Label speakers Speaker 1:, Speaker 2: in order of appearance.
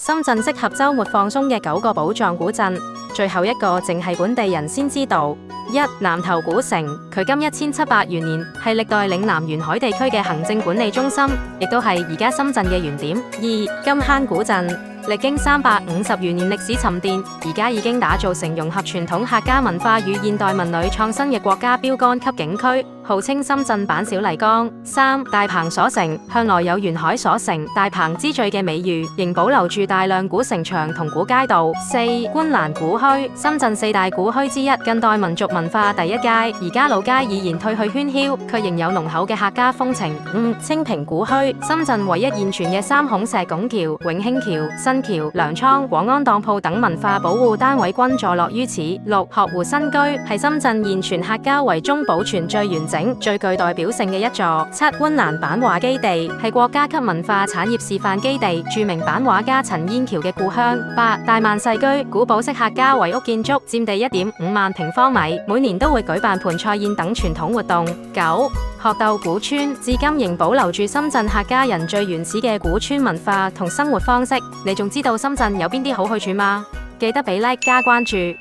Speaker 1: 深圳適合週末放鬆嘅9個寶藏古鎮，最後一個淨係本地人先知道。1. 南頭古城，距今1700餘年，係歷代嶺南沿海地區嘅行政管理中心，亦都係而家深圳嘅原點。2. 金坑古鎮，歷經350餘年歷史沉澱，而家已經打造成融合傳統客家文化與現代文旅創新嘅國家標杆級景區，號稱深圳版小麗江。3. 大鵬鎖城，向來有沿海鎖城、大鵬之最嘅美譽，仍保留住大量古城牆同古街道。4. 觀瀾古墟，深圳4大古墟之一，近代民族文化第一街，而家老街已然褪去喧囂，卻仍有濃厚嘅客家風情。5. 清平古墟，深圳唯一現存嘅3孔石拱橋、永興橋、新橋、糧倉、廣安當鋪等文化保護單位均坐落於此。6. 鶴湖新居，係深圳現存客家圍中保存最完整、最具代表性嘅一座。7. 灣蘭版畫基地，係國家級文化產業示範基地，著名版畫家陳燕橋嘅故鄉。8. 大萬世居，古堡式客家圍屋建築，佔地1.5萬平方米，每年都會舉辦盆菜宴等傳統活動。9. 鶴鬥古村，至今仍保留住深圳客家人最原始嘅古村文化同生活方式。你仲知道深圳有邊啲好去處嗎？記得俾 like 加關注。